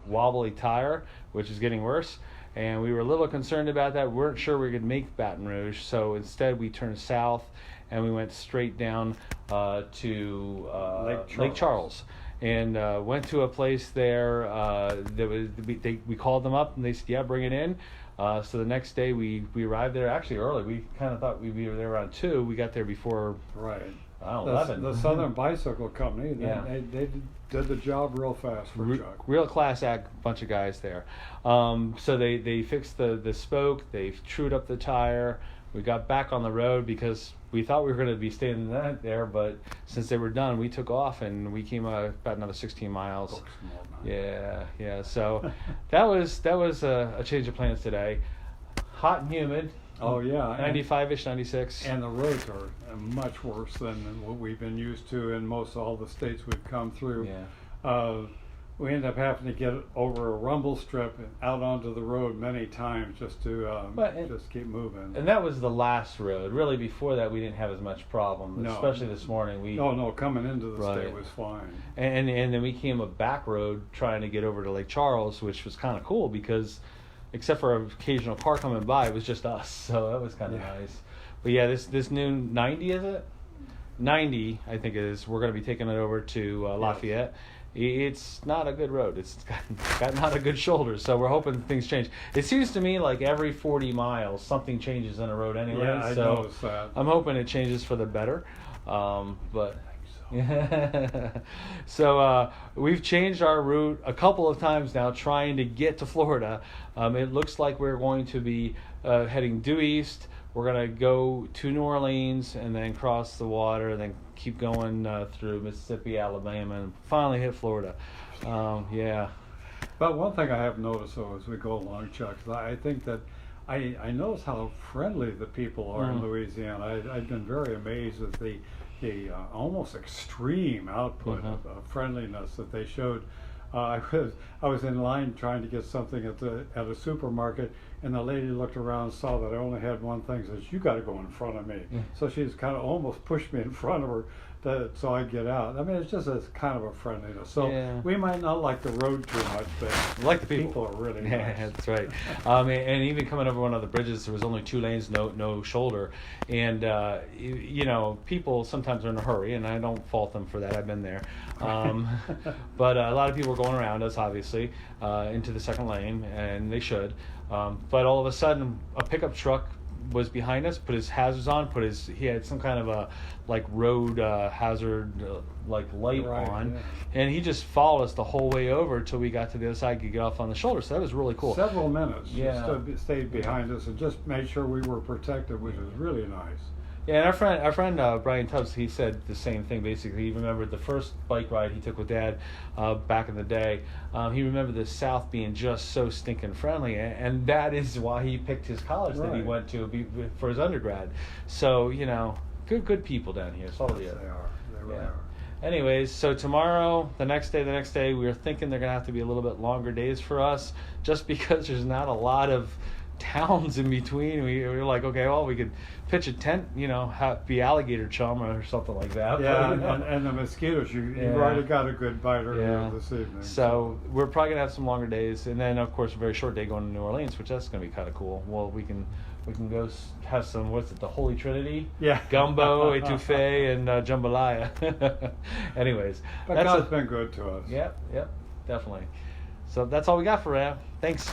wobbly tire, which is getting worse. And we were a little concerned about that. We weren't sure we could make Baton Rouge, so instead we turned south and we went straight down to Lake Charles. And went to a place there that was we called them up and they said, yeah, bring it in. So the next day we arrived there actually early. We kind of thought we'd be there around 2. We got there before right. 11. The Southern Bicycle Company, Yeah. they did the job real fast for Chuck. Real class act bunch of guys there. So they fixed the spoke, they trued up the tire. We got back on the road because we thought we were going to be staying the night there, but since they were done, we took off and we came about another 16 miles. Yeah. So that was a change of plans today. Hot and humid. Oh yeah, 95-ish, 96. And the roads are much worse than what we've been used to in most all the states we've come through. Yeah. We end up having to get over a rumble strip and out onto the road many times just to just keep moving. And that was the last road. Really, before that, we didn't have as much problem. No. Especially this morning. No, coming into the state was fine. And then we came a back road trying to get over to Lake Charles, which was kind of cool because, except for an occasional car coming by, it was just us. So that was kind of nice. But yeah, this new 90, is it? 90, I think it is. We're going to be taking it over to Lafayette. It's not a good road. It's got not a good shoulder, so we're hoping things change. It seems to me like every 40 miles something changes on a road anyway. Yeah, I noticed that. I'm hoping it changes for the better. But so we've changed our route a couple of times now, trying to get to Florida. It looks like we're going to be heading due east. We're going to go to New Orleans and then cross the water and then keep going through Mississippi, Alabama, and finally hit Florida. Yeah. But one thing I have noticed, though, as we go along, Chuck, is I think that I notice how friendly the people are in Louisiana. I've been very amazed at the almost extreme output of friendliness that they showed. I was in line trying to get something at a supermarket, and the lady looked around and saw that I only had one thing, says, "You got to go in front of me." So she's kind of almost pushed me in front of her so I get out. I mean, it's just a kind of a friendliness. So we might not like the road too much, but like the people are really nice. Yeah, that's right. And even coming over one of the bridges, there was only 2 lanes, no shoulder. And, people sometimes are in a hurry, and I don't fault them for that. I've been there. But a lot of people are going around us, obviously, into the second lane, and they should. But all of a sudden, a pickup truck was behind us, put his hazards on, he had some kind of a road hazard light on, and he just followed us the whole way over until we got to the other side, could get off on the shoulder. So that was really cool. Several minutes. Just stayed behind us and just made sure we were protected, which was really nice. Yeah, and our friend Brian Tubbs, he said the same thing. Basically, he remembered the first bike ride he took with Dad back in the day. He remembered the South being just so stinking friendly, and that is why he picked his college that he went to for his undergrad. So good people down here. So they are. They really are. Anyways, so tomorrow, the next day, we were thinking they're gonna have to be a little bit longer days for us, just because there's not a lot of towns in between. We were like, okay, well, we could pitch a tent, be alligator chum or something like that. Yeah, and the mosquitoes. You already got a good biter this evening. So we're probably gonna have some longer days, and then of course a very short day going to New Orleans, which that's gonna be kind of cool. Well, we can go have some, the Holy Trinity? Yeah. Gumbo, etouffee, and jambalaya. Anyways. But God's been good to us. Yep, definitely. So that's all we got for now. Thanks.